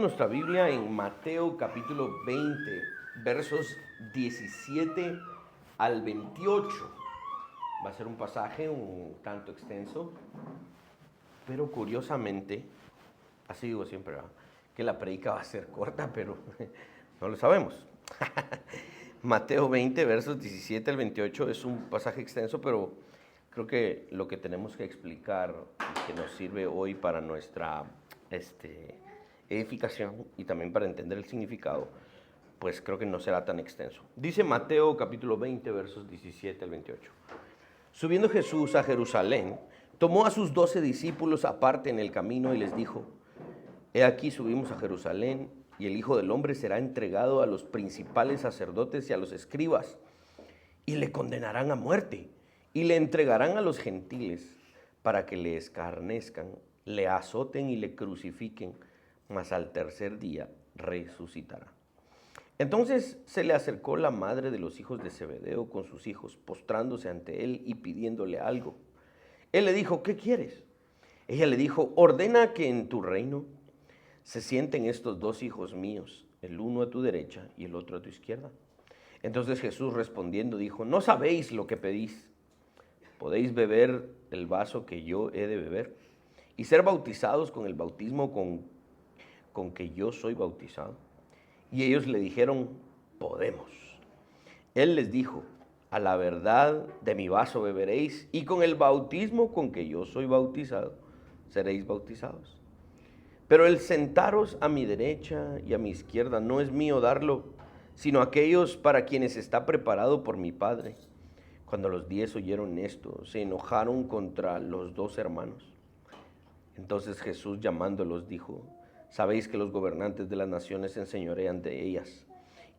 Nuestra Biblia en Mateo capítulo 20, versos 17 al 28. Va a ser un pasaje un tanto extenso, pero curiosamente, así digo siempre, ¿verdad?, que la predica va a ser corta, pero no lo sabemos. Mateo 20, versos 17 al 28 es un pasaje extenso, pero creo que lo que tenemos que explicar y que nos sirve hoy para nuestra edificación y también para entender el significado, pues creo que no será tan extenso. Dice Mateo capítulo 20, versos 17 al 28. Subiendo Jesús a Jerusalén, tomó a sus 12 discípulos aparte en el camino y les dijo: He aquí subimos a Jerusalén, y el Hijo del Hombre será entregado a los principales sacerdotes y a los escribas, y le condenarán a muerte, y le entregarán a los gentiles, para que le escarnezcan, le azoten y le crucifiquen, mas al tercer día resucitará. Entonces se le acercó la madre de los hijos de Zebedeo con sus hijos, postrándose ante él y pidiéndole algo. Él le dijo: ¿qué quieres? Ella le dijo: ordena que en tu reino se sienten estos dos hijos míos, el uno a tu derecha y el otro a tu izquierda. Entonces Jesús respondiendo dijo: no sabéis lo que pedís. ¿Podéis beber el vaso que yo he de beber y ser bautizados con el bautismo con que yo soy bautizado? Y ellos le dijeron: podemos. Él les dijo: a la verdad de mi vaso beberéis, y con el bautismo con que yo soy bautizado seréis bautizados. Pero el sentaros a mi derecha y a mi izquierda no es mío darlo, sino aquellos para quienes está preparado por mi Padre. Cuando los 10 oyeron esto, se enojaron contra los dos hermanos. Entonces Jesús, llamándolos, dijo: sabéis que los gobernantes de las naciones se enseñorean de ellas,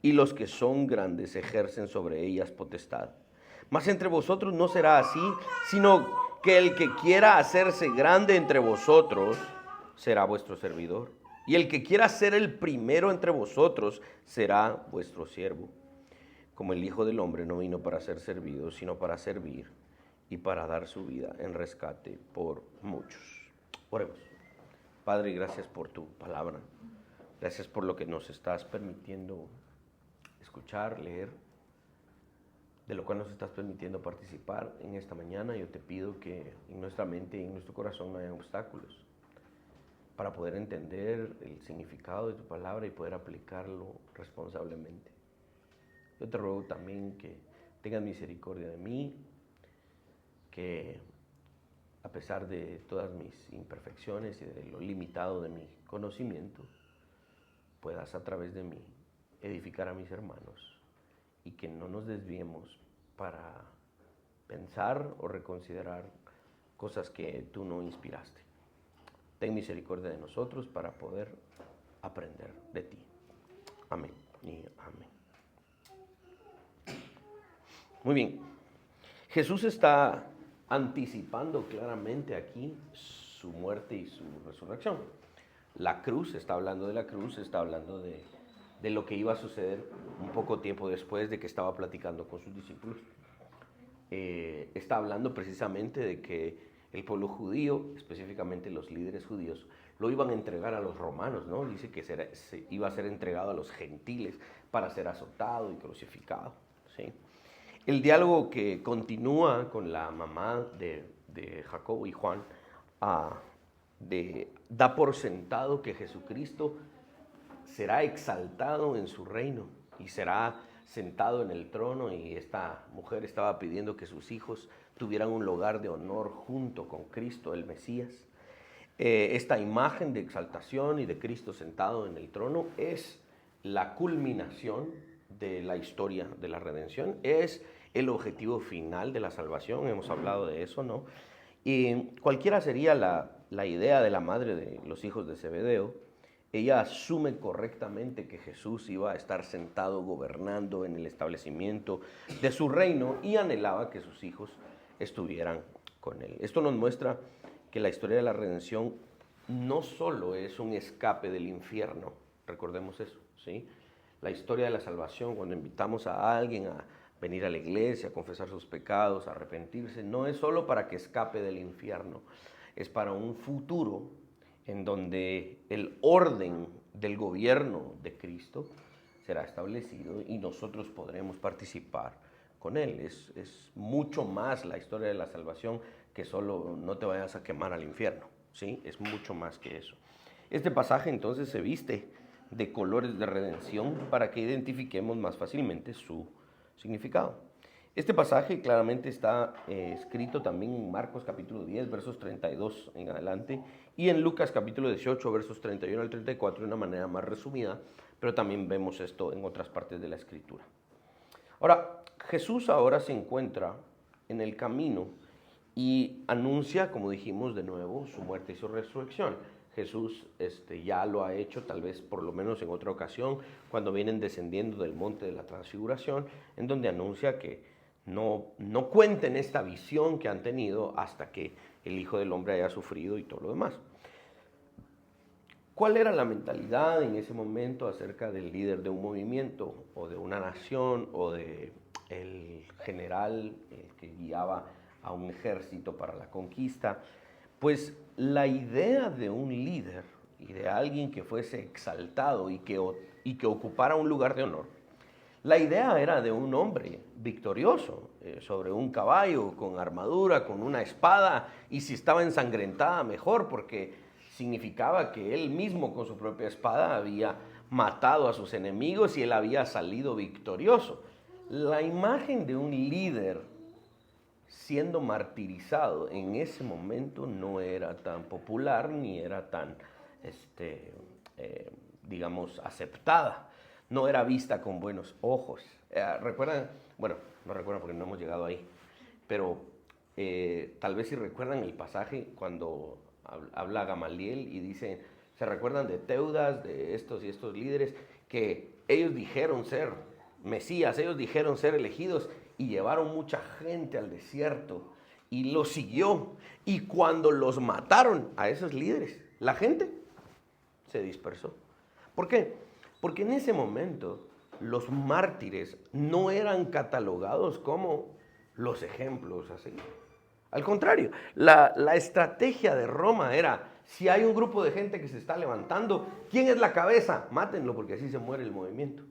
y los que son grandes ejercen sobre ellas potestad. Mas entre vosotros no será así, sino que el que quiera hacerse grande entre vosotros será vuestro servidor, y el que quiera ser el primero entre vosotros será vuestro siervo. Como el Hijo del Hombre no vino para ser servido, sino para servir y para dar su vida en rescate por muchos. Oremos. Padre, gracias por tu palabra. Gracias por lo que nos estás permitiendo escuchar, leer, de lo cual nos estás permitiendo participar en esta mañana. Yo te pido que en nuestra mente y en nuestro corazón no haya obstáculos para poder entender el significado de tu palabra y poder aplicarlo responsablemente. Yo te ruego también que tengas misericordia de mí, que a pesar de todas mis imperfecciones y de lo limitado de mi conocimiento, puedas a través de mí edificar a mis hermanos y que no nos desviemos para pensar o reconsiderar cosas que tú no inspiraste. Ten misericordia de nosotros para poder aprender de ti. Amén y amén. Muy bien. Jesús está anticipando claramente aquí su muerte y su resurrección. La cruz, está hablando de la cruz, está hablando de lo que iba a suceder un poco tiempo después de que estaba platicando con sus discípulos. Está hablando precisamente de que el pueblo judío, específicamente los líderes judíos, lo iban a entregar a los romanos, ¿no? Dice que se iba a ser entregado a los gentiles para ser azotado y crucificado, ¿sí? El diálogo que continúa con la mamá de Jacobo y Juan da por sentado que Jesucristo será exaltado en su reino y será sentado en el trono, y esta mujer estaba pidiendo que sus hijos tuvieran un lugar de honor junto con Cristo, el Mesías. Esta imagen de exaltación y de Cristo sentado en el trono es la culminación de la historia de la redención, es el objetivo final de la salvación. Hemos hablado de eso, ¿no? Y cualquiera sería la idea de la madre de los hijos de Zebedeo, ella asume correctamente que Jesús iba a estar sentado gobernando en el establecimiento de su reino y anhelaba que sus hijos estuvieran con él. Esto nos muestra que la historia de la redención no solo es un escape del infierno, recordemos eso, ¿sí? La historia de la salvación, cuando invitamos a alguien a venir a la iglesia, a confesar sus pecados, a arrepentirse, no es solo para que escape del infierno, es para un futuro en donde el orden del gobierno de Cristo será establecido y nosotros podremos participar con Él. Es mucho más la historia de la salvación que solo no te vayas a quemar al infierno, ¿sí? Es mucho más que eso. Este pasaje entonces se viste de colores de redención para que identifiquemos más fácilmente su significado. Este pasaje claramente está escrito también en Marcos capítulo 10, versos 32 en adelante, y en Lucas capítulo 18, versos 31 al 34, de una manera más resumida, pero también vemos esto en otras partes de la Escritura. Ahora, Jesús ahora se encuentra en el camino y anuncia, como dijimos de nuevo, su muerte y su resurrección. Jesús ya lo ha hecho, tal vez por lo menos en otra ocasión, cuando vienen descendiendo del monte de la transfiguración, en donde anuncia que no cuenten esta visión que han tenido hasta que el Hijo del Hombre haya sufrido y todo lo demás. ¿Cuál era la mentalidad en ese momento acerca del líder de un movimiento o de una nación o de el general que guiaba a un ejército para la conquista? Pues la idea de un líder y de alguien que fuese exaltado y que ocupara un lugar de honor, la idea era de un hombre victorioso sobre un caballo, con armadura, con una espada, y si estaba ensangrentada mejor, porque significaba que él mismo con su propia espada había matado a sus enemigos y él había salido victorioso. La imagen de un líder siendo martirizado en ese momento no era tan popular ni era tan, digamos, aceptada. No era vista con buenos ojos. ¿Recuerdan? Bueno, no recuerdan porque no hemos llegado ahí, pero tal vez si recuerdan el pasaje cuando habla Gamaliel y dice, ¿se recuerdan de Teudas, de estos y estos líderes que ellos dijeron ser Mesías, ellos dijeron ser elegidos y llevaron mucha gente al desierto y los siguió? Y cuando los mataron a esos líderes, la gente se dispersó. ¿Por qué? Porque en ese momento los mártires no eran catalogados como los ejemplos así. Al contrario, la estrategia de Roma era, si hay un grupo de gente que se está levantando, ¿quién es la cabeza? Mátenlo porque así se muere el movimiento.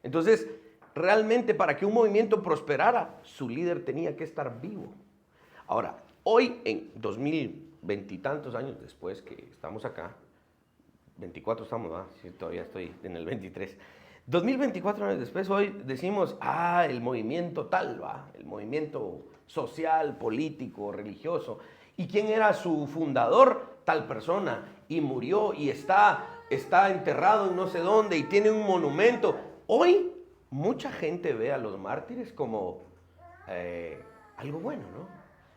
Entonces, realmente para que un movimiento prosperara, su líder tenía que estar vivo. Ahora, hoy en 2020 y tantos años después que estamos acá, 24 estamos, ¿verdad? Sí, todavía estoy en el 23. 2024 años después, hoy decimos, el movimiento tal, ¿va? El movimiento social, político, religioso. ¿Y quién era su fundador? Tal persona. Y murió y está enterrado en no sé dónde y tiene un monumento. Hoy mucha gente ve a los mártires como algo bueno, ¿no?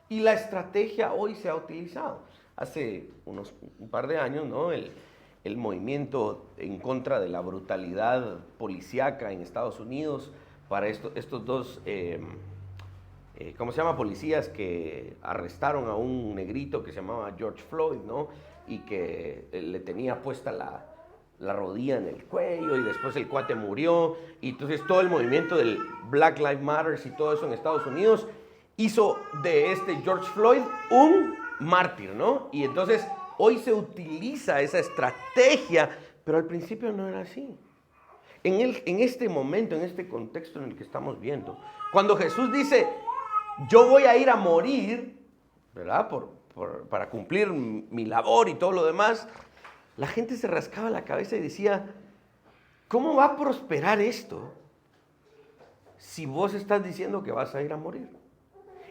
Y la estrategia hoy se ha utilizado. Hace un par de años, ¿no? El movimiento en contra de la brutalidad policíaca en Estados Unidos para estos dos, ¿cómo se llama? Policías que arrestaron a un negrito que se llamaba George Floyd, ¿no? Y que le tenía puesta la rodilla en el cuello y después el cuate murió. Y entonces todo el movimiento del Black Lives Matter y todo eso en Estados Unidos hizo de George Floyd un mártir, ¿no? Y entonces hoy se utiliza esa estrategia, pero al principio no era así. En este momento, en este contexto en el que estamos viendo, cuando Jesús dice, yo voy a ir a morir, ¿verdad? Para cumplir mi labor y todo lo demás, la gente se rascaba la cabeza y decía, ¿cómo va a prosperar esto si vos estás diciendo que vas a ir a morir?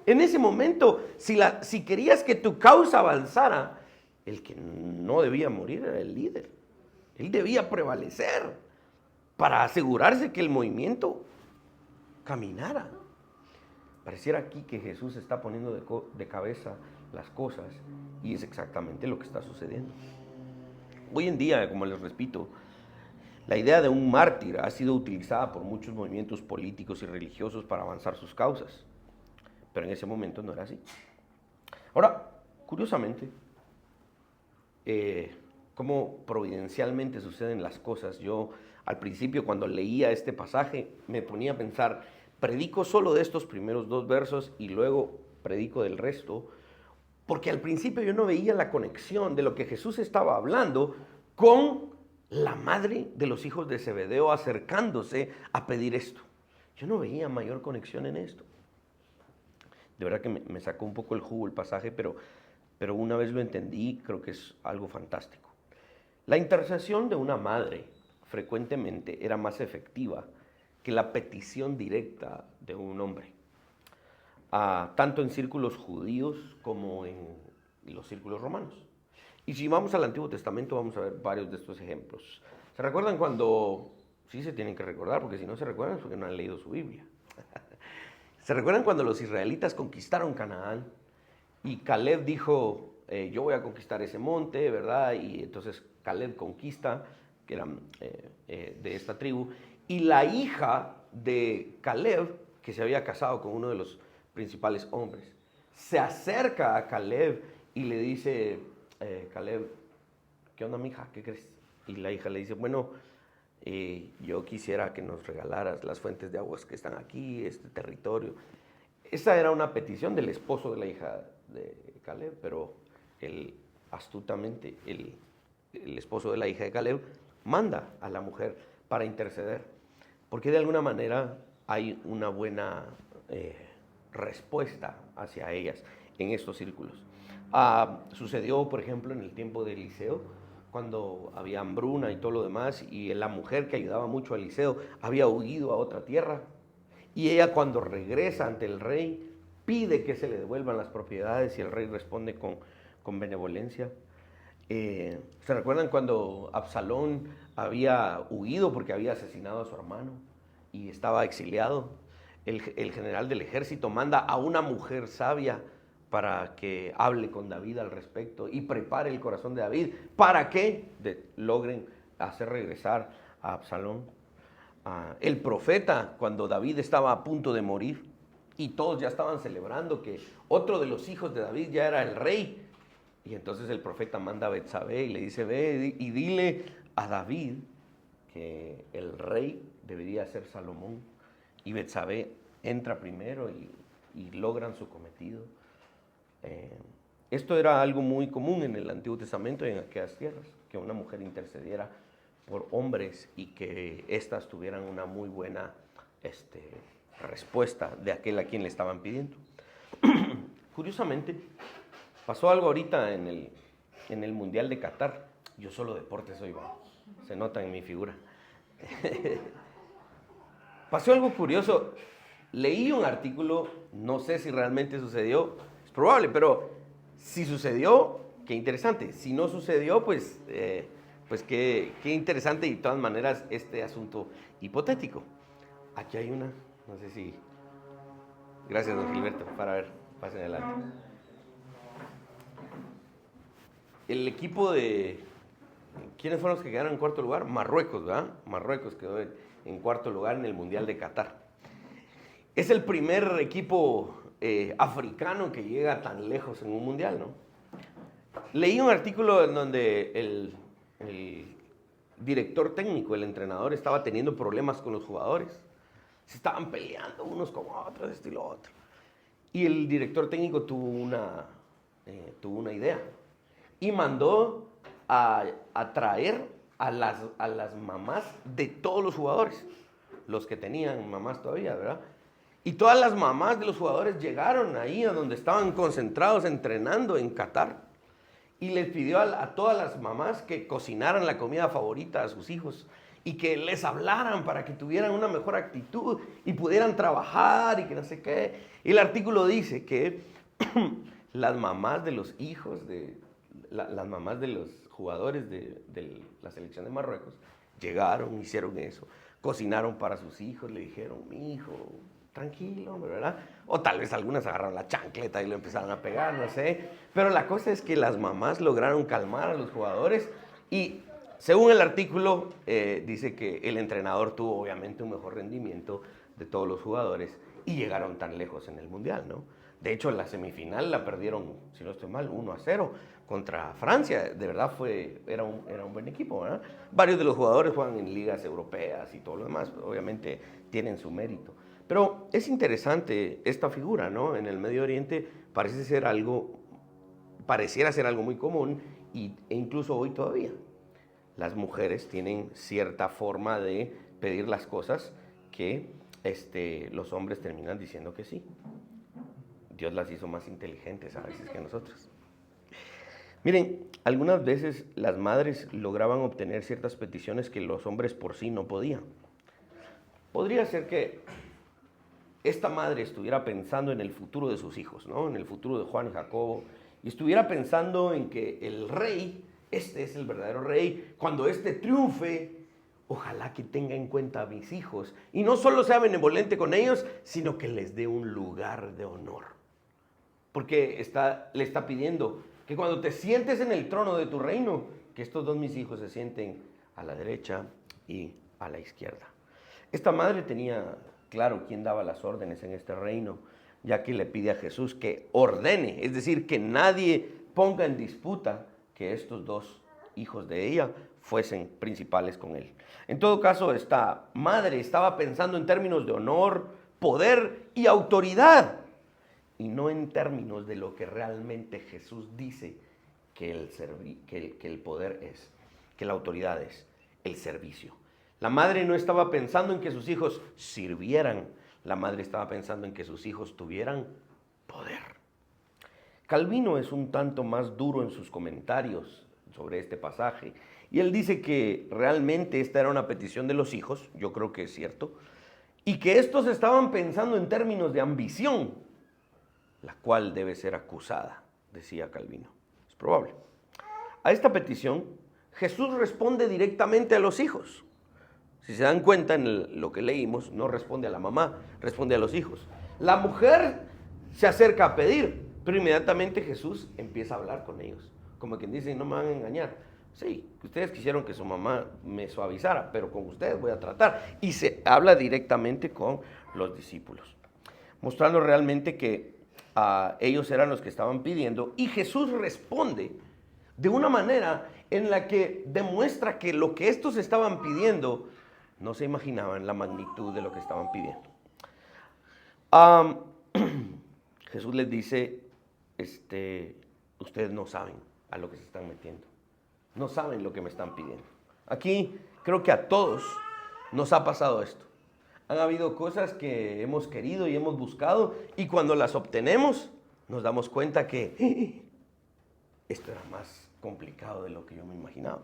En ese momento, si querías que tu causa avanzara, el que no debía morir era el líder. Él debía prevalecer para asegurarse que el movimiento caminara. Pareciera aquí que Jesús está poniendo de cabeza las cosas y es exactamente lo que está sucediendo. Hoy en día, como les repito, la idea de un mártir ha sido utilizada por muchos movimientos políticos y religiosos para avanzar sus causas, pero en ese momento no era así. Ahora, curiosamente, cómo providencialmente suceden las cosas. Yo al principio cuando leía este pasaje me ponía a pensar, ¿predico solo de estos primeros 2 versos y luego predico del resto? Porque al principio yo no veía la conexión de lo que Jesús estaba hablando con la madre de los hijos de Zebedeo acercándose a pedir esto. Yo no veía mayor conexión en esto. De verdad que me sacó un poco el jugo el pasaje, pero una vez lo entendí, creo que es algo fantástico. La intercesión de una madre frecuentemente era más efectiva que la petición directa de un hombre. Tanto en círculos judíos como en los círculos romanos. Y si vamos al Antiguo Testamento vamos a ver varios de estos ejemplos. ¿Se recuerdan cuando, sí se tienen que recordar, porque si no se recuerdan es porque no han leído su Biblia? ¿Se recuerdan cuando los israelitas conquistaron Canaán y Caleb dijo, yo voy a conquistar ese monte, ¿verdad? Y entonces Caleb conquista, que eran de esta tribu, y la hija de Caleb, que se había casado con uno de los principales hombres, se acerca a Caleb y le dice, Caleb, ¿qué onda, mija? ¿Qué crees? Y la hija le dice, bueno, yo quisiera que nos regalaras las fuentes de aguas que están aquí, este territorio. Esa era una petición del esposo de la hija de Caleb, pero astutamente el esposo de la hija de Caleb manda a la mujer para interceder, porque de alguna manera hay una buena respuesta hacia ellas en estos círculos. Sucedió, por ejemplo, en el tiempo de Eliseo, cuando había hambruna y todo lo demás, y la mujer que ayudaba mucho a Eliseo había huido a otra tierra, y ella cuando regresa ante el rey pide que se le devuelvan las propiedades y el rey responde con benevolencia. ¿Se recuerdan cuando Absalón había huido porque había asesinado a su hermano y estaba exiliado? El general del ejército manda a una mujer sabia para que hable con David al respecto y prepare el corazón de David para que logren hacer regresar a Absalón. El profeta, cuando David estaba a punto de morir y todos ya estaban celebrando que otro de los hijos de David ya era el rey, y entonces el profeta manda a Betsabé y le dice, ve y dile a David que el rey debería ser Salomón. Y Betsabé entra primero y logran su cometido. Esto era algo muy común en el Antiguo Testamento y en aquellas tierras, que una mujer intercediera por hombres y que éstas tuvieran una muy buena respuesta de aquel a quien le estaban pidiendo. Curiosamente, pasó algo ahorita en el Mundial de Qatar. Yo solo deportes hoy, se nota en mi figura. Pasó algo curioso. Leí un artículo, no sé si realmente sucedió, es probable, pero si sucedió, qué interesante. Si no sucedió, pues qué interesante y de todas maneras este asunto hipotético. Aquí hay una, no sé si... Gracias, don Gilberto, para ver, pasen adelante. El equipo de... ¿Quiénes fueron los que quedaron en cuarto lugar? Marruecos, ¿verdad? Marruecos quedó en cuarto lugar en el Mundial de Qatar. Es el primer equipo africano que llega tan lejos en un mundial, ¿no? Leí un artículo en donde el director técnico, el entrenador, estaba teniendo problemas con los jugadores. Se estaban peleando unos con otros, esto y lo otro. Y el director técnico tuvo una idea y mandó a traer a las mamás de todos los jugadores, los que tenían mamás todavía, ¿verdad? Y todas las mamás de los jugadores llegaron ahí a donde estaban concentrados entrenando en Qatar. Y les pidió a todas las mamás que cocinaran la comida favorita a sus hijos y que les hablaran para que tuvieran una mejor actitud y pudieran trabajar y que no sé qué. Y el artículo dice que las mamás de los hijos, las mamás de los jugadores de la selección de Marruecos llegaron, hicieron eso, cocinaron para sus hijos, le dijeron, mi hijo, tranquilo, hombre, ¿verdad? O tal vez algunas agarraron la chancleta y lo empezaron a pegar, no sé. Pero la cosa es que las mamás lograron calmar a los jugadores y según el artículo dice que el entrenador tuvo obviamente un mejor rendimiento de todos los jugadores y llegaron tan lejos en el Mundial, ¿no? De hecho, la semifinal la perdieron, si no estoy mal, 1-0 contra Francia. De verdad era un buen equipo, ¿verdad? Varios de los jugadores juegan en ligas europeas y todo lo demás, obviamente tienen su mérito. Pero es interesante esta figura, ¿no? En el Medio Oriente parece ser algo pareciera ser algo muy común e incluso hoy todavía. Las mujeres tienen cierta forma de pedir las cosas que los hombres terminan diciendo que sí. Dios las hizo más inteligentes a veces que nosotros. Miren, algunas veces las madres lograban obtener ciertas peticiones que los hombres por sí no podían. Podría ser que esta madre estuviera pensando en el futuro de sus hijos, ¿no? En el futuro de Juan y Jacobo, y estuviera pensando en que el rey, este es el verdadero rey, cuando este triunfe, ojalá que tenga en cuenta a mis hijos, y no solo sea benevolente con ellos, sino que les dé un lugar de honor. Porque le está pidiendo que cuando te sientes en el trono de tu reino, que estos dos mis hijos se sienten a la derecha y a la izquierda. Esta madre tenía claro quién daba las órdenes en este reino, ya que le pide a Jesús que ordene, es decir, que nadie ponga en disputa que estos dos hijos de ella fuesen principales con él. En todo caso, esta madre estaba pensando en términos de honor, poder y autoridad, y no en términos de lo que realmente Jesús dice que el poder es, que la autoridad es, el servicio. La madre no estaba pensando en que sus hijos sirvieran, la madre estaba pensando en que sus hijos tuvieran poder. Calvino es un tanto más duro en sus comentarios sobre este pasaje, y él dice que realmente esta era una petición de los hijos, yo creo que es cierto, y que estos estaban pensando en términos de ambición, la cual debe ser acusada, decía Calvino. Es probable. A esta petición, Jesús responde directamente a los hijos. Si se dan cuenta en lo que leímos, no responde a la mamá, responde a los hijos. La mujer se acerca a pedir, pero inmediatamente Jesús empieza a hablar con ellos. Como quien dice, no me van a engañar. Sí, ustedes quisieron que su mamá me suavizara, pero con ustedes voy a tratar. Y se habla directamente con los discípulos, mostrando realmente que ellos eran los que estaban pidiendo, y Jesús responde de una manera en la que demuestra que lo que estos estaban pidiendo no se imaginaban la magnitud de lo que estaban pidiendo. Jesús les dice, ustedes no saben a lo que se están metiendo, no saben lo que me están pidiendo. Aquí creo que a todos nos ha pasado esto. Han habido cosas que hemos querido y hemos buscado, y cuando las obtenemos nos damos cuenta que esto era más complicado de lo que yo me imaginaba.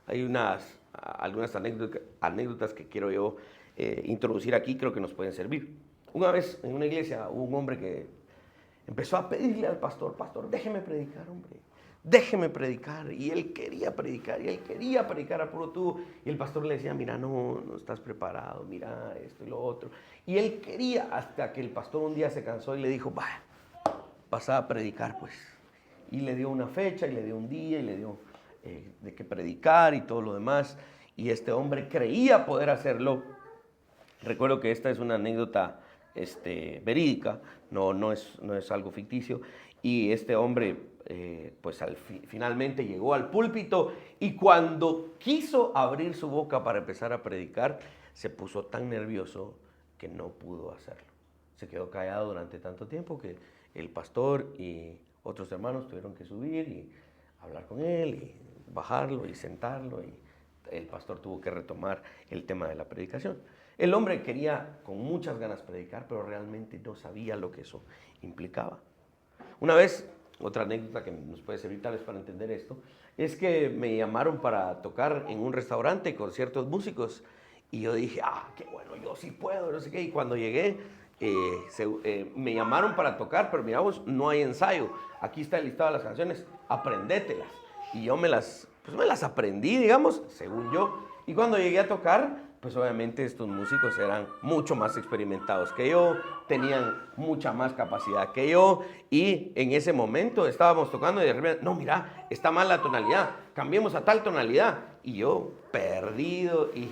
Hay algunas anécdotas que quiero yo introducir aquí, creo que nos pueden servir. Una vez en una iglesia hubo un hombre que empezó a pedirle al pastor, déjeme predicar, hombre. Déjeme predicar. Y él quería predicar, a puro tubo. Y el pastor le decía, mira, no estás preparado, mira esto y lo otro. Y él quería, hasta que el pastor un día se cansó y le dijo, pasa a predicar, pues. Y le dio una fecha, y le dio un día, y le dio de qué predicar y todo lo demás. Y este hombre creía poder hacerlo. Recuerdo que esta es una anécdota verídica, no es algo ficticio. Y este hombre pues finalmente llegó al púlpito, y cuando quiso abrir su boca para empezar a predicar, se puso tan nervioso que no pudo hacerlo. Se quedó callado durante tanto tiempo que el pastor y otros hermanos tuvieron que subir y hablar con él y bajarlo y sentarlo, y el pastor tuvo que retomar el tema de la predicación. El hombre quería con muchas ganas predicar, pero realmente no sabía lo que eso implicaba. Una vez, otra anécdota que nos puede servir tal vez para entender esto, es que me llamaron para tocar en un restaurante con ciertos músicos, y yo dije, qué bueno, yo sí puedo, no sé qué. Y cuando llegué, me llamaron para tocar, pero mira vos, no hay ensayo. Aquí está el listado de las canciones, aprendételas. Y yo me las aprendí, digamos, según yo. Y cuando llegué a tocar, pues obviamente estos músicos eran mucho más experimentados que yo, tenían mucha más capacidad que yo, y en ese momento estábamos tocando y de repente, no, mira, está mal la tonalidad, cambiemos a tal tonalidad. Y yo, perdido, y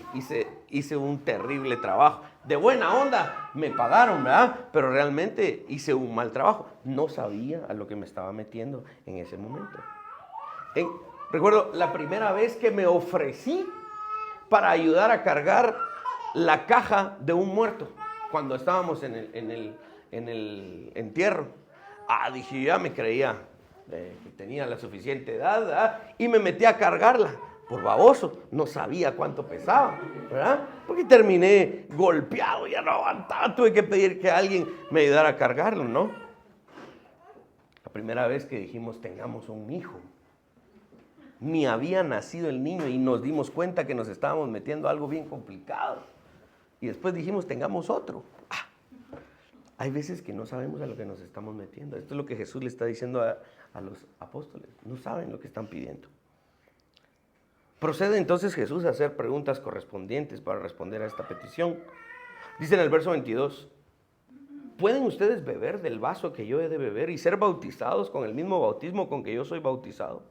hice un terrible trabajo. De buena onda, me pagaron, ¿verdad? Pero realmente hice un mal trabajo. No sabía a lo que me estaba metiendo en ese momento. Recuerdo la primera vez que me ofrecí para ayudar a cargar la caja de un muerto, cuando estábamos en el entierro. Dije, ya me creía que tenía la suficiente edad, ¿verdad? Y me metí a cargarla. Por baboso, no sabía cuánto pesaba, ¿verdad? Porque terminé golpeado, ya no aguantaba, tuve que pedir que alguien me ayudara a cargarlo, ¿no? La primera vez que dijimos tengamos un hijo, ni había nacido el niño y nos dimos cuenta que nos estábamos metiendo a algo bien complicado. Y después dijimos tengamos otro. Hay veces que no sabemos a lo que nos estamos metiendo. Esto es lo que Jesús le está diciendo a los apóstoles. No saben lo que están pidiendo. Procede entonces Jesús a hacer preguntas correspondientes para responder a esta petición. Dice en el verso 22, ¿pueden ustedes beber del vaso que yo he de beber y ser bautizados con el mismo bautismo con que yo soy bautizado?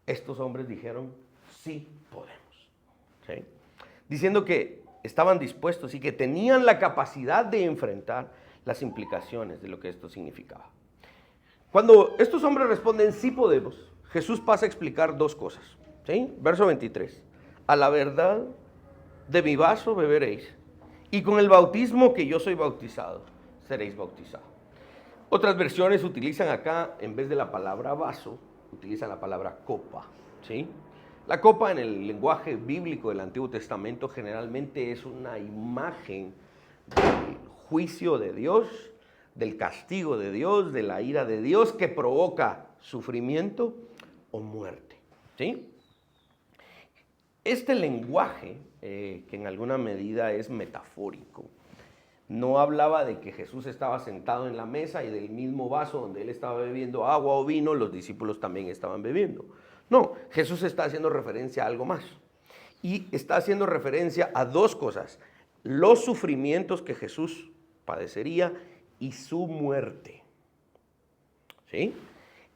Estos hombres dijeron, sí podemos. ¿Sí? Diciendo que estaban dispuestos y que tenían la capacidad de enfrentar las implicaciones de lo que esto significaba. Cuando estos hombres responden, sí podemos, Jesús pasa a explicar dos cosas. ¿Sí? Verso 23. A la verdad de mi vaso beberéis, y con el bautismo que yo soy bautizado, seréis bautizados. Otras versiones utilizan acá, en vez de la palabra vaso, utilizan la palabra copa. ¿Sí? La copa en el lenguaje bíblico del Antiguo Testamento generalmente es una imagen del juicio de Dios, del castigo de Dios, de la ira de Dios que provoca sufrimiento o muerte. ¿Sí? Este lenguaje, que en alguna medida es metafórico, no hablaba de que Jesús estaba sentado en la mesa y del mismo vaso donde él estaba bebiendo agua o vino, los discípulos también estaban bebiendo. No, Jesús está haciendo referencia a algo más. Y está haciendo referencia a dos cosas: los sufrimientos que Jesús padecería y su muerte. ¿Sí?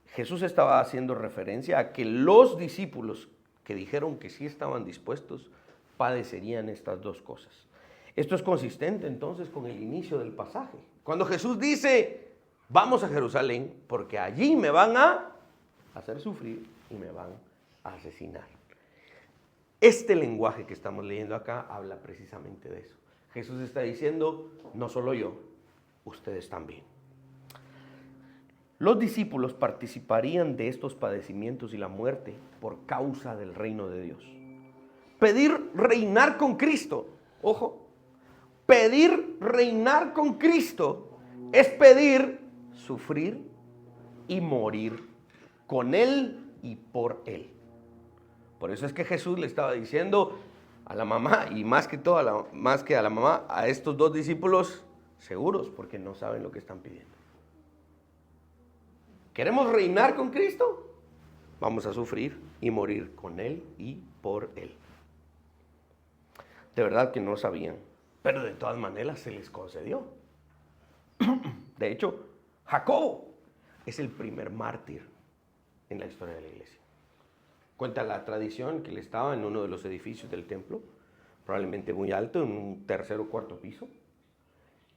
Jesús estaba haciendo referencia a que los discípulos que dijeron que sí estaban dispuestos, padecerían estas dos cosas. Esto es consistente entonces con el inicio del pasaje. Cuando Jesús dice, vamos a Jerusalén, porque allí me van a hacer sufrir y me van a asesinar. Este lenguaje que estamos leyendo acá habla precisamente de eso. Jesús está diciendo, no solo yo, ustedes también. Los discípulos participarían de estos padecimientos y la muerte por causa del reino de Dios. Pedir reinar con Cristo, ojo, pedir reinar con Cristo es pedir sufrir y morir con Él y por Él. Por eso es que Jesús le estaba diciendo a la mamá, y más que a la mamá, a estos dos discípulos seguros, porque no saben lo que están pidiendo. ¿Queremos reinar con Cristo? Vamos a sufrir y morir con Él y por Él. De verdad que no sabían, pero de todas maneras se les concedió. De hecho, Jacobo es el primer mártir en la historia de la iglesia. Cuenta la tradición que él estaba en uno de los edificios del templo, probablemente muy alto, en un tercer o cuarto piso,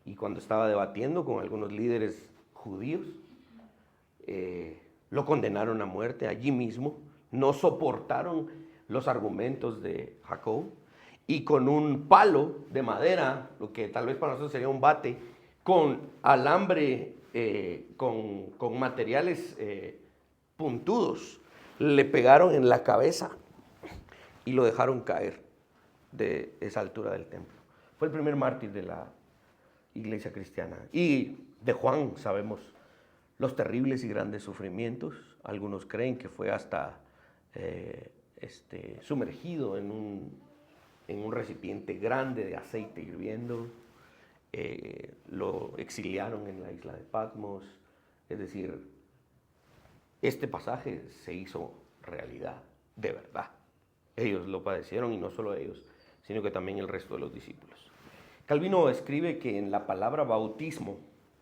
y cuando estaba debatiendo con algunos líderes judíos, lo condenaron a muerte allí mismo, no soportaron los argumentos de Jacob, y con un palo de madera, lo que tal vez para nosotros sería un bate, con alambre, con materiales puntudos, le pegaron en la cabeza y lo dejaron caer de esa altura del templo. Fue el primer mártir de la iglesia cristiana. Y de Juan sabemos los terribles y grandes sufrimientos. Algunos creen que fue hasta sumergido en un recipiente grande de aceite hirviendo. Lo exiliaron en la isla de Patmos. Es decir, este pasaje se hizo realidad, de verdad. Ellos lo padecieron, y no solo ellos, sino que también el resto de los discípulos. Calvino escribe que en la palabra bautismo,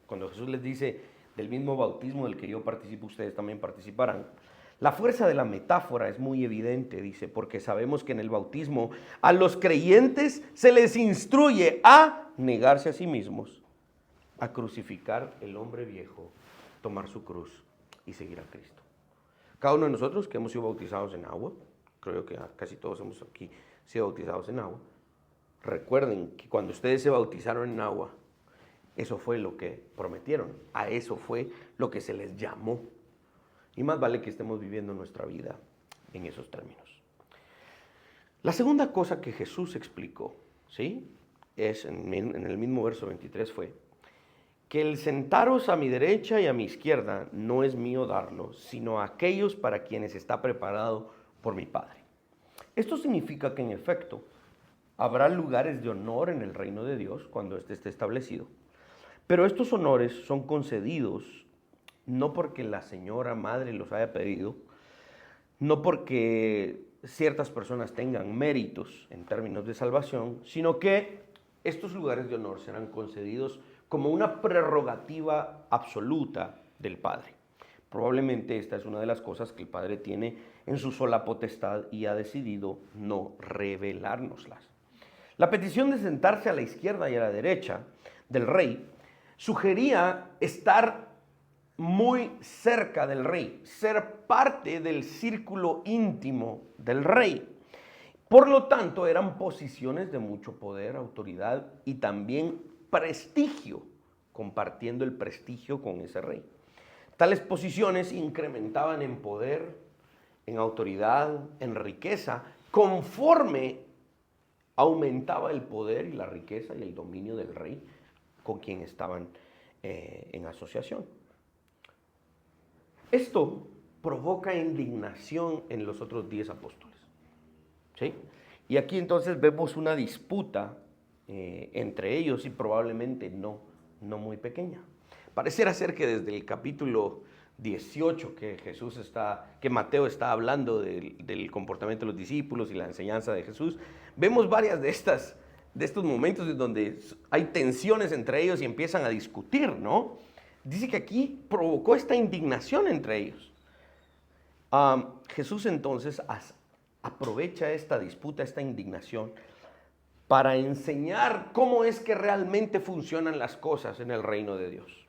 cuando Jesús les dice, del mismo bautismo del que yo participo, ustedes también participarán, la fuerza de la metáfora es muy evidente, dice, porque sabemos que en el bautismo a los creyentes se les instruye a negarse a sí mismos, a crucificar el hombre viejo, tomar su cruz y seguir a Cristo. Cada uno de nosotros que hemos sido bautizados en agua, creo que casi todos hemos aquí sido bautizados en agua, recuerden que cuando ustedes se bautizaron en agua, eso fue lo que prometieron, a eso fue lo que se les llamó. Y más vale que estemos viviendo nuestra vida en esos términos. La segunda cosa que Jesús explicó, ¿sí? Es en el mismo verso 23 fue que el sentaros a mi derecha y a mi izquierda no es mío darlo, sino a aquellos para quienes está preparado por mi Padre. Esto significa que en efecto habrá lugares de honor en el reino de Dios cuando éste esté establecido, pero estos honores son concedidos no porque la señora madre los haya pedido, no porque ciertas personas tengan méritos en términos de salvación, sino que estos lugares de honor serán concedidos como una prerrogativa absoluta del Padre. Probablemente esta es una de las cosas que el Padre tiene en su sola potestad y ha decidido no revelárnoslas. La petición de sentarse a la izquierda y a la derecha del rey sugería estar muy cerca del rey, ser parte del círculo íntimo del rey. Por lo tanto, eran posiciones de mucho poder, autoridad y también prestigio, compartiendo el prestigio con ese rey. Tales posiciones incrementaban en poder, en autoridad, en riqueza, conforme aumentaba el poder y la riqueza y el dominio del rey con quien estaban en asociación. Esto provoca indignación en los otros 10 apóstoles, ¿sí? Y aquí entonces vemos una disputa entre ellos y probablemente no muy pequeña. Pareciera ser que desde el capítulo 18 que Mateo está hablando del comportamiento de los discípulos y la enseñanza de Jesús, vemos varias de estos momentos en donde hay tensiones entre ellos y empiezan a discutir, ¿no? Dice que aquí provocó esta indignación entre ellos. Jesús entonces aprovecha esta disputa, esta indignación, para enseñar cómo es que realmente funcionan las cosas en el reino de Dios.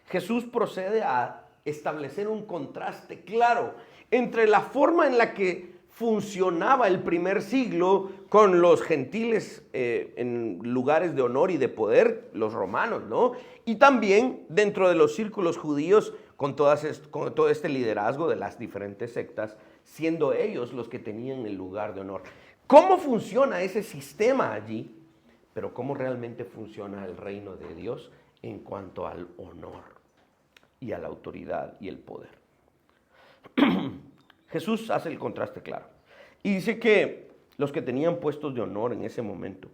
Jesús procede a establecer un contraste claro entre la forma en la que funcionaba el primer siglo con los gentiles en lugares de honor y de poder, los romanos, ¿no? Y también dentro de los círculos judíos con todo este liderazgo de las diferentes sectas, siendo ellos los que tenían el lugar de honor. ¿Cómo funciona ese sistema allí? Pero ¿cómo realmente funciona el reino de Dios en cuanto al honor y a la autoridad y el poder? Jesús hace el contraste claro y dice que los que tenían puestos de honor en ese momento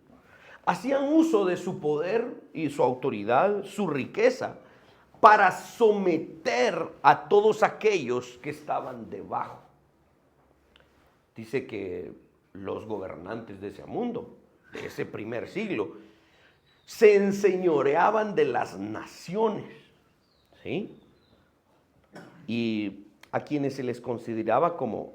hacían uso de su poder y su autoridad, su riqueza, para someter a todos aquellos que estaban debajo. Dice que los gobernantes de ese mundo, de ese primer siglo, se enseñoreaban de las naciones, ¿sí? Y a quienes se les consideraba como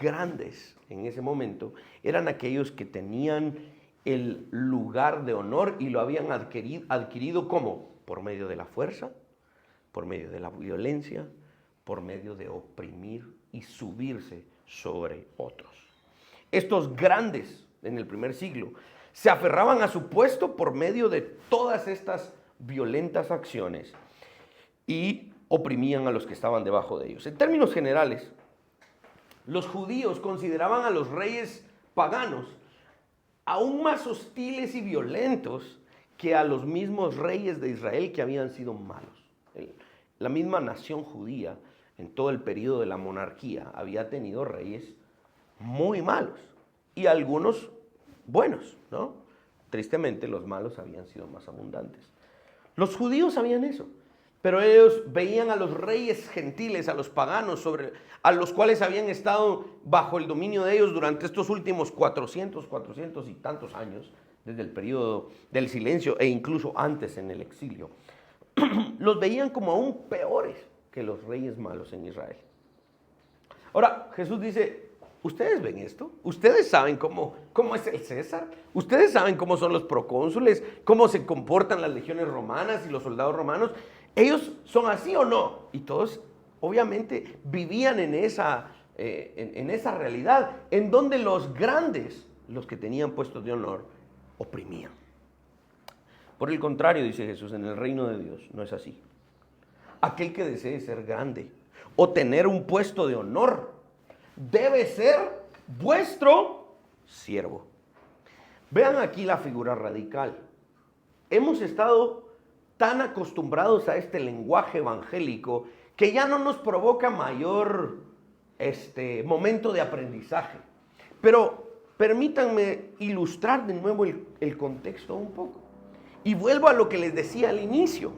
grandes en ese momento eran aquellos que tenían el lugar de honor y lo habían adquirido ¿cómo? Por medio de la fuerza, por medio de la violencia, por medio de oprimir y subirse sobre otros. Estos grandes en el primer siglo se aferraban a su puesto por medio de todas estas violentas acciones y oprimían a los que estaban debajo de ellos. En términos generales, los judíos consideraban a los reyes paganos aún más hostiles y violentos que a los mismos reyes de Israel que habían sido malos. La misma nación judía en todo el periodo de la monarquía había tenido reyes muy malos y algunos buenos, ¿no? Tristemente los malos habían sido más abundantes. Los judíos sabían eso, pero ellos veían a los reyes gentiles, a los paganos, a los cuales habían estado bajo el dominio de ellos durante estos últimos 400 y tantos años, desde el periodo del silencio e incluso antes en el exilio. Los veían como aún peores que los reyes malos en Israel. Ahora, Jesús dice, ¿ustedes ven esto? ¿Ustedes saben cómo es el César? ¿Ustedes saben cómo son los procónsules? ¿Cómo se comportan las legiones romanas y los soldados romanos? ¿Ellos son así o no? Y todos, obviamente, vivían en esa realidad, en donde los grandes, los que tenían puestos de honor, oprimían. Por el contrario, dice Jesús, en el reino de Dios no es así. Aquel que desee ser grande o tener un puesto de honor. Debe ser vuestro siervo. Vean aquí la figura radical. Hemos estado tan acostumbrados a este lenguaje evangélico que ya no nos provoca mayor momento de aprendizaje. Pero permítanme ilustrar de nuevo el contexto un poco. Y vuelvo a lo que les decía al inicio.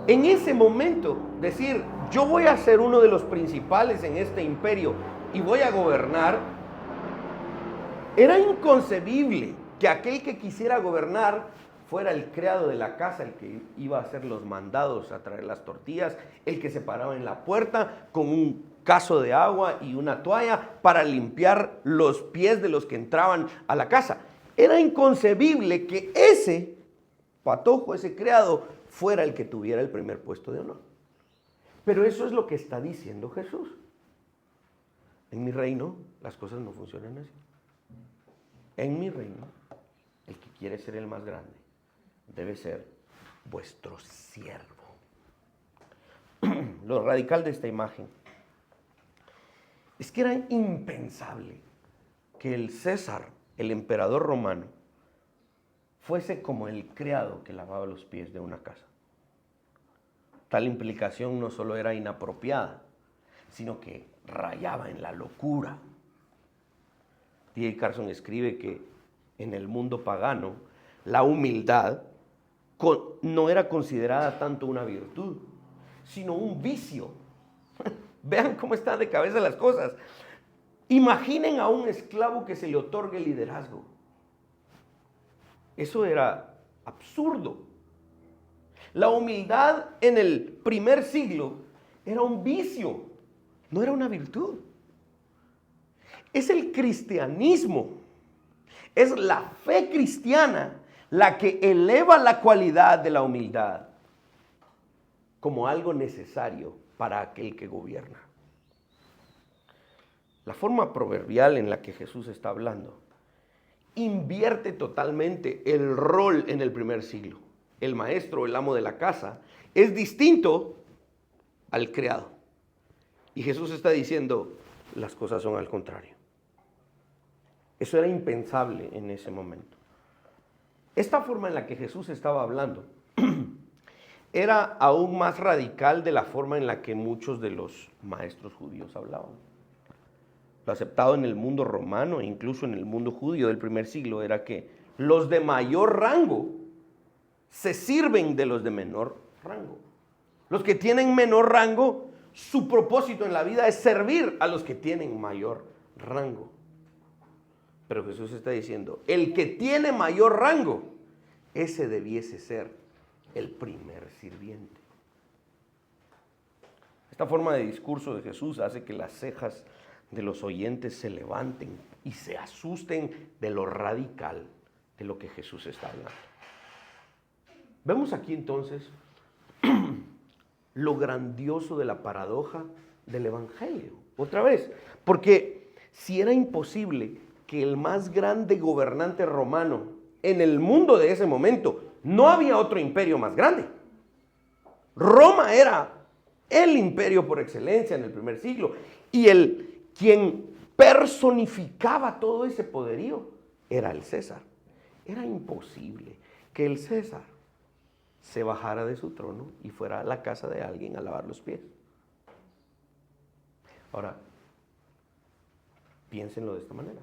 En ese momento, decir, yo voy a ser uno de los principales en este imperio y voy a gobernar, era inconcebible que aquel que quisiera gobernar fuera el criado de la casa, el que iba a hacer los mandados a traer las tortillas, el que se paraba en la puerta con un caso de agua y una toalla para limpiar los pies de los que entraban a la casa. Era inconcebible que ese patojo, ese criado, fuera el que tuviera el primer puesto de honor. Pero eso es lo que está diciendo Jesús. En mi reino las cosas no funcionan así. En mi reino, el que quiere ser el más grande debe ser vuestro siervo. Lo radical de esta imagen es que era impensable que el César, el emperador romano, fuese como el criado que lavaba los pies de una casa. Tal implicación no solo era inapropiada, sino que rayaba en la locura. D.A. Carson escribe que en el mundo pagano la humildad no era considerada tanto una virtud, sino un vicio. Vean cómo están de cabeza las cosas. Imaginen a un esclavo que se le otorgue liderazgo. Eso era absurdo. La humildad en el primer siglo era un vicio, no era una virtud. Es el cristianismo, es la fe cristiana la que eleva la cualidad de la humildad como algo necesario para aquel que gobierna. La forma proverbial en la que Jesús está hablando invierte totalmente el rol en el primer siglo. El maestro, el amo de la casa, es distinto al criado. Y Jesús está diciendo, las cosas son al contrario. Eso era impensable en ese momento. Esta forma en la que Jesús estaba hablando era aún más radical de la forma en la que muchos de los maestros judíos hablaban. Lo aceptado en el mundo romano e incluso en el mundo judío del primer siglo era que los de mayor rango se sirven de los de menor rango. Los que tienen menor rango, su propósito en la vida es servir a los que tienen mayor rango. Pero Jesús está diciendo, el que tiene mayor rango, ese debiese ser el primer sirviente. Esta forma de discurso de Jesús hace que las cejas de los oyentes se levanten y se asusten de lo radical de lo que Jesús está hablando. Vemos aquí entonces lo grandioso de la paradoja del Evangelio. Otra vez, porque si era imposible que el más grande gobernante romano en el mundo de ese momento, no había otro imperio más grande. Roma era el imperio por excelencia en el primer siglo y quien personificaba todo ese poderío era el César. Era imposible que el César se bajara de su trono y fuera a la casa de alguien a lavar los pies. Ahora, piénsenlo de esta manera.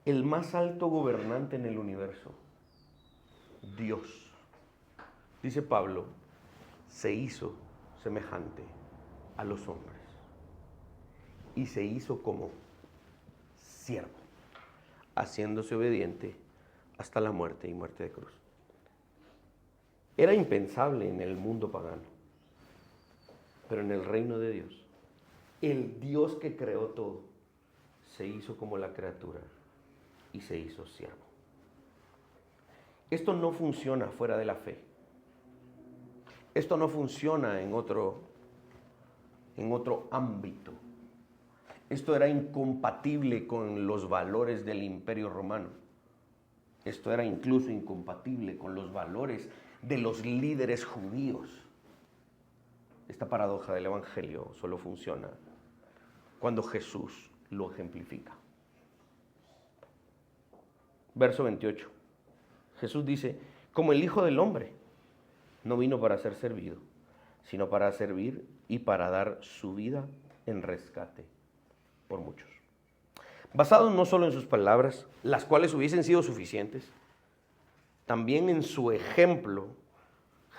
El más alto gobernante en el universo, Dios, dice Pablo, se hizo semejante a los hombres y se hizo como siervo, haciéndose obediente hasta la muerte y muerte de cruz. Era impensable en el mundo pagano, pero en el reino de Dios, el Dios que creó todo, se hizo como la criatura y se hizo siervo. Esto no funciona fuera de la fe. Esto no funciona en otro ámbito. Esto era incompatible con los valores del Imperio Romano. Esto era incluso incompatible con los valores de los líderes judíos. esta paradoja del Evangelio solo funciona cuando Jesús lo ejemplifica. Verso 28. Jesús dice, como el Hijo del Hombre no vino para ser servido, sino para servir y para dar su vida en rescate por muchos. Basado no solo en sus palabras, las cuales hubiesen sido suficientes, también en su ejemplo,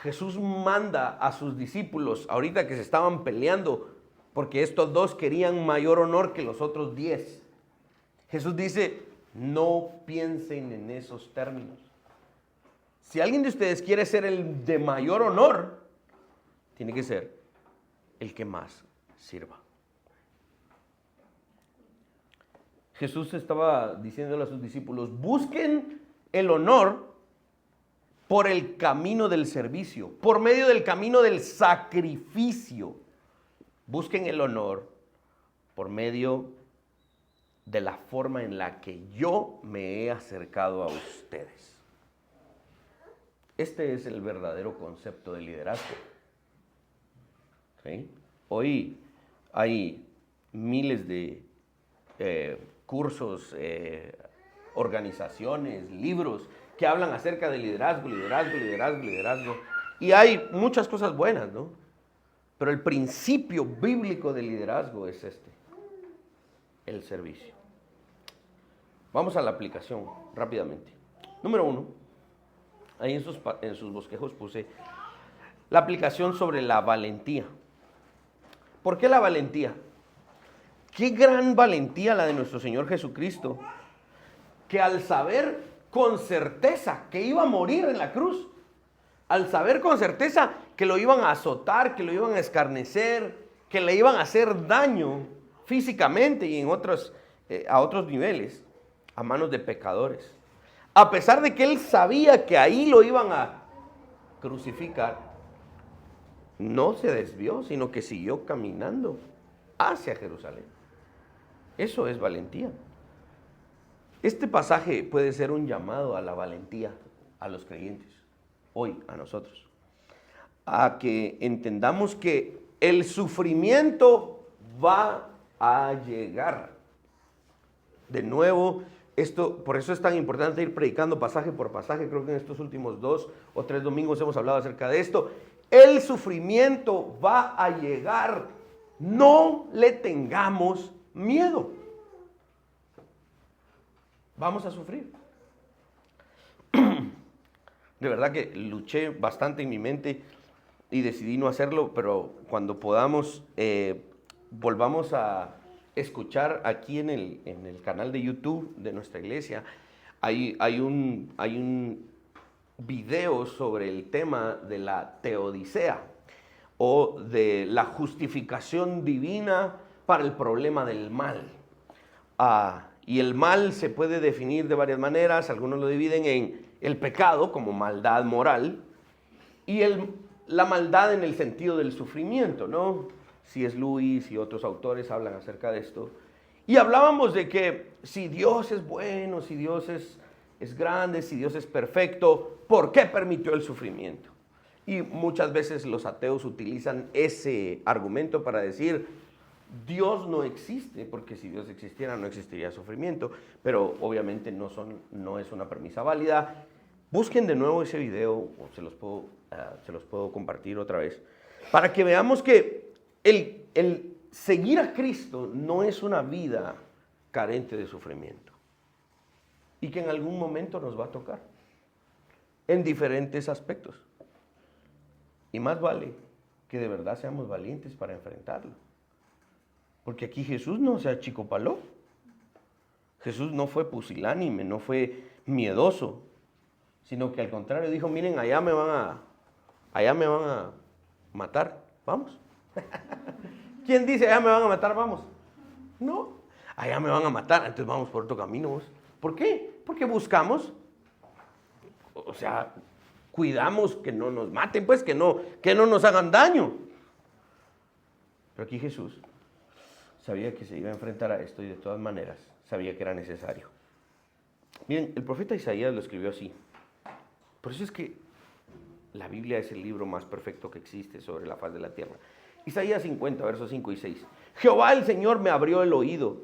Jesús manda a sus discípulos, ahorita que se estaban peleando, porque estos dos querían mayor honor que los otros 10. Jesús dice, no piensen en esos términos. Si alguien de ustedes quiere ser el de mayor honor, tiene que ser el que más sirva. Jesús estaba diciéndole a sus discípulos, busquen el honor por el camino del servicio, por medio del camino del sacrificio. Busquen el honor por medio de la forma en la que yo me he acercado a ustedes. Este es el verdadero concepto de liderazgo. ¿Sí? Hoy hay miles de cursos, organizaciones, libros que hablan acerca de liderazgo. Y hay muchas cosas buenas, ¿no? Pero el principio bíblico del liderazgo es el servicio. Vamos a la aplicación rápidamente. Número 1, ahí en sus bosquejos puse la aplicación sobre la valentía. ¿Por qué la valentía? Qué gran valentía la de nuestro Señor Jesucristo, que al saber con certeza que iba a morir en la cruz, al saber con certeza que lo iban a azotar, que lo iban a escarnecer, que le iban a hacer daño físicamente y a otros niveles, a manos de pecadores, a pesar de que él sabía que ahí lo iban a crucificar, no se desvió, sino que siguió caminando hacia Jerusalén. Eso es valentía. Este pasaje puede ser un llamado a la valentía a los creyentes, hoy a nosotros, a que entendamos que el sufrimiento va a llegar. De nuevo, por eso es tan importante ir predicando pasaje por pasaje. Creo que en estos últimos 2 o 3 domingos hemos hablado acerca de esto. El sufrimiento va a llegar. No le tengamos miedo. Vamos a sufrir. De verdad que luché bastante en mi mente y decidí no hacerlo, pero cuando podamos, volvamos a escuchar aquí en el canal de YouTube de nuestra iglesia. Hay un video sobre el tema de la teodicea o de la justificación divina para el problema del mal. Y el mal se puede definir de varias maneras. Algunos lo dividen en el pecado como maldad moral y la maldad en el sentido del sufrimiento, ¿no? C.S. Lewis y otros autores hablan acerca de esto. Y hablábamos de que si Dios es bueno, si Dios es grande, si Dios es perfecto, ¿por qué permitió el sufrimiento? Y muchas veces los ateos utilizan ese argumento para decir, Dios no existe, porque si Dios existiera no existiría sufrimiento, pero obviamente no es una premisa válida. Busquen de nuevo ese video, o se los puedo compartir otra vez, para que veamos que el seguir a Cristo no es una vida carente de sufrimiento y que en algún momento nos va a tocar en diferentes aspectos. Y más vale que de verdad seamos valientes para enfrentarlo. Porque aquí Jesús no se achicopaló. Jesús no fue pusilánime, no fue miedoso, sino que al contrario dijo, miren, allá me van a matar, vamos. ¿Quién dice allá me van a matar, vamos? No, allá me van a matar, entonces vamos por otro camino. ¿Por qué? Porque buscamos, cuidamos que no nos maten, pues que no nos hagan daño. Pero aquí Jesús sabía que se iba a enfrentar a esto y de todas maneras sabía que era necesario. Miren, el profeta Isaías lo escribió así. Por eso es que la Biblia es el libro más perfecto que existe sobre la faz de la tierra. Isaías 50, versos 5 y 6. Jehová el Señor me abrió el oído,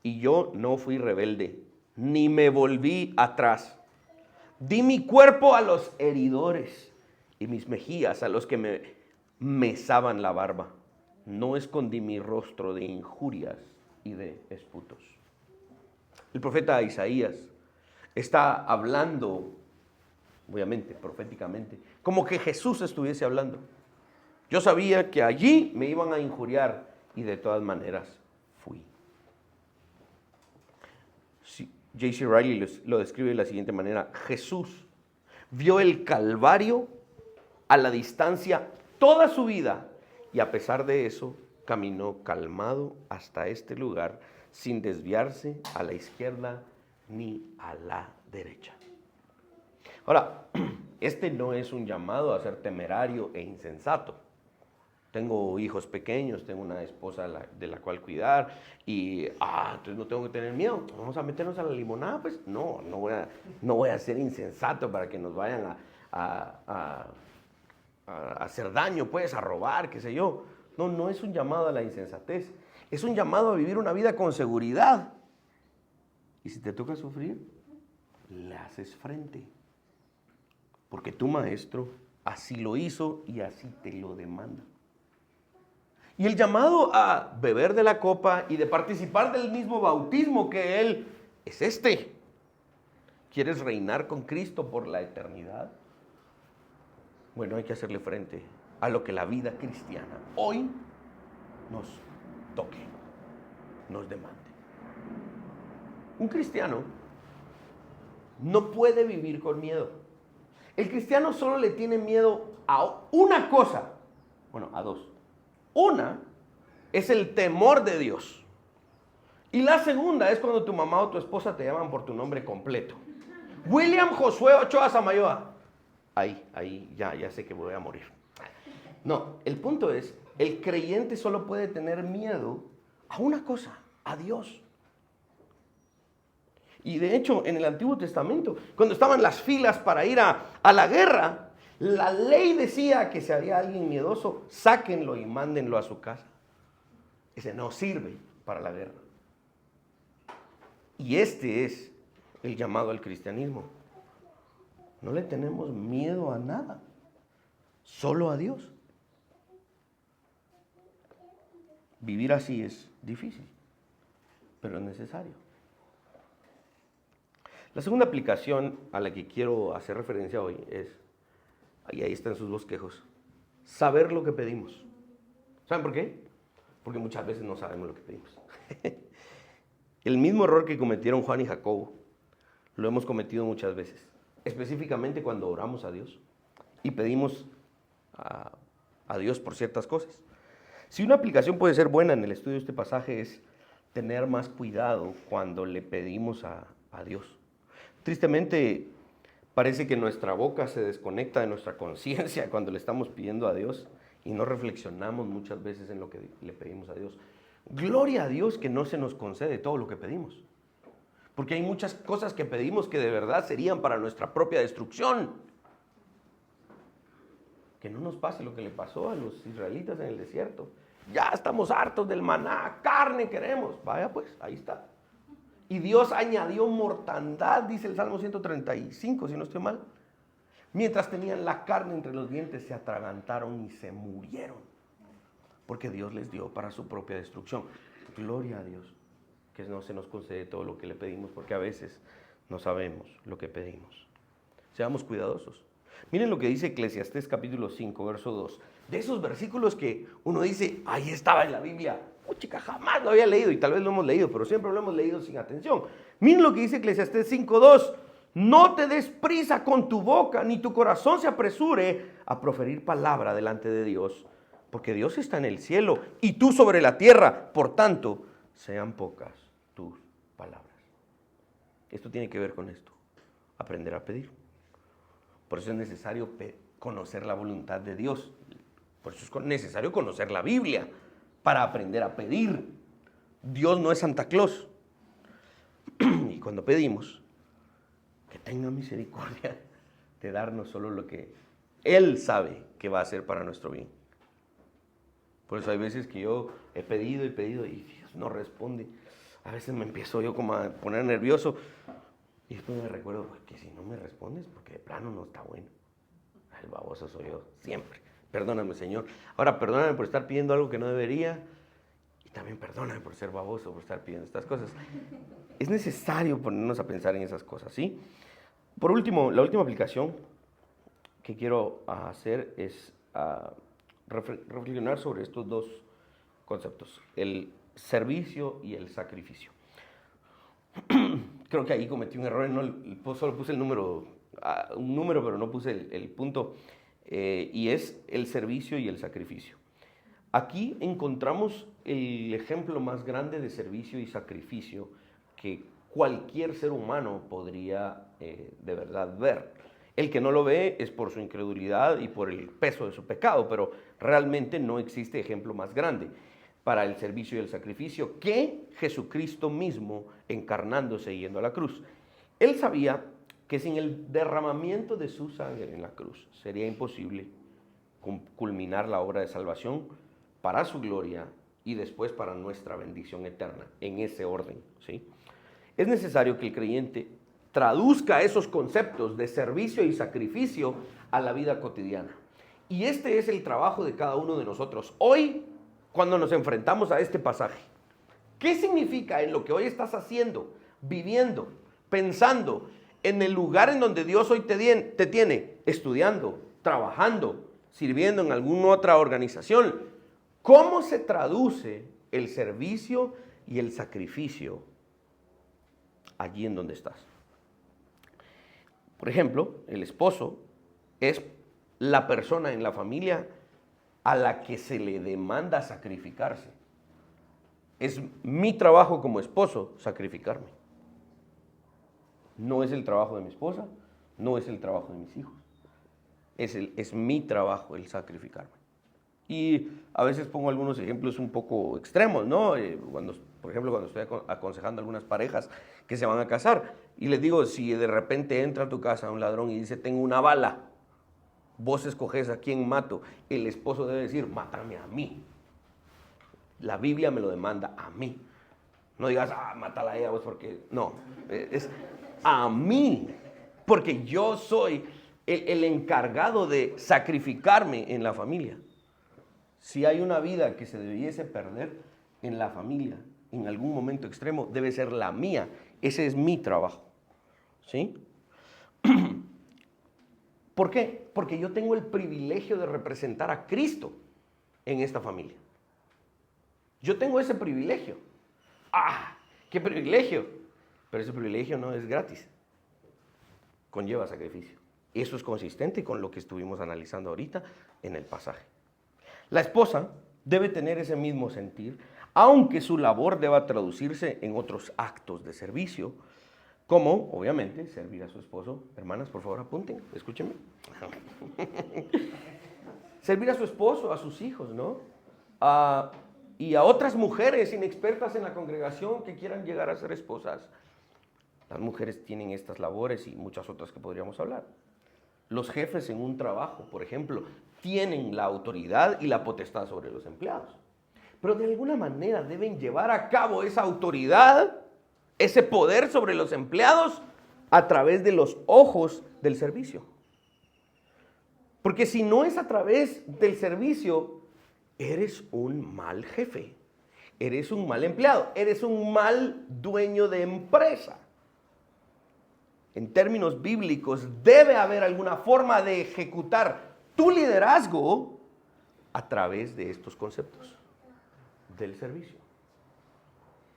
y yo no fui rebelde, ni me volví atrás. Di mi cuerpo a los heridores, y mis mejillas a los que me mesaban la barba. No escondí mi rostro de injurias y de esputos. El profeta Isaías está hablando, obviamente, proféticamente, como que Jesús estuviese hablando. Yo sabía que allí me iban a injuriar y de todas maneras fui. Sí, J.C. Riley lo describe de la siguiente manera. Jesús vio el Calvario a la distancia toda su vida y a pesar de eso caminó calmado hasta este lugar sin desviarse a la izquierda ni a la derecha. Ahora, este no es un llamado a ser temerario e insensato. Tengo hijos pequeños, tengo una esposa de la cual cuidar y, entonces no tengo que tener miedo. Vamos a meternos a la limonada, pues no voy a ser insensato para que nos vayan a hacer daño, pues, a robar, qué sé yo. No es un llamado a la insensatez, es un llamado a vivir una vida con seguridad. Y si te toca sufrir, le haces frente. Porque tu maestro así lo hizo y así te lo demanda. Y el llamado a beber de la copa y de participar del mismo bautismo que Él es este. ¿Quieres reinar con Cristo por la eternidad? Bueno, hay que hacerle frente a lo que la vida cristiana hoy nos toque, nos demande. Un cristiano no puede vivir con miedo. El cristiano solo le tiene miedo a una cosa, bueno, a dos. Una es el temor de Dios. Y la segunda es cuando tu mamá o tu esposa te llaman por tu nombre completo. William Josué Ochoa Samayoa. Ahí, ya sé que voy a morir. No, el punto es, el creyente solo puede tener miedo a una cosa, a Dios. Y de hecho, en el Antiguo Testamento, cuando estaban las filas para ir a la guerra, la ley decía que si había alguien miedoso, sáquenlo y mándenlo a su casa. Ese no sirve para la guerra. Y este es el llamado al cristianismo. No le tenemos miedo a nada, solo a Dios. Vivir así es difícil, pero es necesario. La segunda aplicación a la que quiero hacer referencia hoy es, y ahí están sus bosquejos, saber lo que pedimos. ¿Saben por qué? Porque muchas veces no sabemos lo que pedimos. El mismo error que cometieron Juan y Jacobo, lo hemos cometido muchas veces. Específicamente cuando oramos a Dios y pedimos a Dios por ciertas cosas. Si una aplicación puede ser buena en el estudio de este pasaje es tener más cuidado cuando le pedimos a Dios. Tristemente, parece que nuestra boca se desconecta de nuestra conciencia cuando le estamos pidiendo a Dios y no reflexionamos muchas veces en lo que le pedimos a Dios. Gloria a Dios que no se nos concede todo lo que pedimos. Porque hay muchas cosas que pedimos que de verdad serían para nuestra propia destrucción. Que no nos pase lo que le pasó a los israelitas en el desierto. Ya estamos hartos del maná, carne queremos. Vaya pues, ahí está. Y Dios añadió mortandad, dice el Salmo 135, si no estoy mal. Mientras tenían la carne entre los dientes, se atragantaron y se murieron. Porque Dios les dio para su propia destrucción. Gloria a Dios, que no se nos concede todo lo que le pedimos, porque a veces no sabemos lo que pedimos. Seamos cuidadosos. Miren lo que dice Eclesiastés capítulo 5, verso 2. De esos versículos que uno dice, ahí estaba en la Biblia. Chica, jamás lo había leído y tal vez lo hemos leído, pero siempre lo hemos leído sin atención. Miren lo que dice Eclesiastés 5:2. No te des prisa con tu boca, ni tu corazón se apresure a proferir palabra delante de Dios, porque Dios está en el cielo y tú sobre la tierra. Por tanto, sean pocas tus palabras. Esto tiene que ver con esto, aprender a pedir. Por eso es necesario conocer la voluntad de Dios. Por eso es necesario conocer la Biblia para aprender a pedir. Dios no es Santa Claus. Y cuando pedimos, que tenga misericordia de darnos solo lo que Él sabe que va a ser para nuestro bien. Por eso hay veces que yo he pedido y Dios no responde. A veces me empiezo yo como a poner nervioso. Y después me recuerdo que si no me respondes, porque de plano no está bueno. El baboso soy yo, siempre. Perdóname, Señor. Ahora, perdóname por estar pidiendo algo que no debería. Y también perdóname por ser baboso, por estar pidiendo estas cosas. Es necesario ponernos a pensar en esas cosas, ¿sí? Por último, la última aplicación que quiero hacer es reflexionar sobre estos dos conceptos, el servicio y el sacrificio. Creo que ahí cometí un error, solo puse un número, pero no puse el punto, y es el servicio y el sacrificio. Aquí encontramos el ejemplo más grande de servicio y sacrificio que cualquier ser humano podría de verdad ver. El que no lo ve es por su incredulidad y por el peso de su pecado, pero realmente no existe ejemplo más grande para el servicio y el sacrificio que Jesucristo mismo encarnándose y yendo a la cruz. Él sabía que sin el derramamiento de su sangre en la cruz sería imposible culminar la obra de salvación para su gloria y después para nuestra bendición eterna, en ese orden, ¿sí? Es necesario que el creyente traduzca esos conceptos de servicio y sacrificio a la vida cotidiana. Y este es el trabajo de cada uno de nosotros. Hoy, cuando nos enfrentamos a este pasaje, ¿qué significa en lo que hoy estás haciendo, viviendo, pensando, en el lugar en donde Dios hoy te tiene, estudiando, trabajando, sirviendo en alguna otra organización? ¿Cómo se traduce el servicio y el sacrificio allí en donde estás? Por ejemplo, el esposo es la persona en la familia a la que se le demanda sacrificarse. Es mi trabajo como esposo sacrificarme. No es el trabajo de mi esposa, no es el trabajo de mis hijos. Es mi trabajo el sacrificarme. Y a veces pongo algunos ejemplos un poco extremos, ¿no? Por ejemplo, cuando estoy aconsejando a algunas parejas que se van a casar y les digo, si de repente entra a tu casa un ladrón y dice, tengo una bala, vos escoges a quién mato, el esposo debe decir, mátame a mí. La Biblia me lo demanda a mí. No digas, mátala a ella vos porque... No, es a mí, porque yo soy el encargado de sacrificarme en la familia. Si hay una vida que se debiese perder en la familia, en algún momento extremo, debe ser la mía. Ese es mi trabajo, ¿sí? ¿Por qué? Porque yo tengo el privilegio de representar a Cristo en esta familia. Yo tengo ese privilegio. ¡Ah! ¡Qué privilegio! Pero ese privilegio no es gratis. Conlleva sacrificio. Eso es consistente con lo que estuvimos analizando ahorita en el pasaje. La esposa debe tener ese mismo sentir, aunque su labor deba traducirse en otros actos de servicio, como, obviamente, servir a su esposo. Hermanas, por favor, apunten, escúchenme. Servir a su esposo, a sus hijos, ¿no? Y a otras mujeres inexpertas en la congregación que quieran llegar a ser esposas. Las mujeres tienen estas labores y muchas otras que podríamos hablar. Los jefes en un trabajo, por ejemplo, tienen la autoridad y la potestad sobre los empleados. Pero de alguna manera deben llevar a cabo esa autoridad, ese poder sobre los empleados a través de los ojos del servicio. Porque si no es a través del servicio, eres un mal jefe, eres un mal empleado, eres un mal dueño de empresa. En términos bíblicos, debe haber alguna forma de ejecutar tu liderazgo a través de estos conceptos del servicio.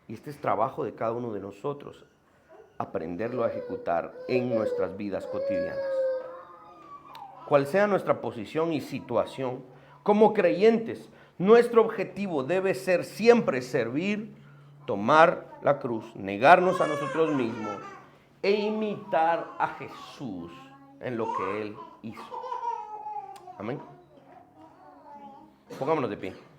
Y este es trabajo de cada uno de nosotros, aprenderlo a ejecutar en nuestras vidas cotidianas. Cual sea nuestra posición y situación, como creyentes, nuestro objetivo debe ser siempre servir, tomar la cruz, negarnos a nosotros mismos e imitar a Jesús en lo que Él hizo. Amén. Pongámonos de pie.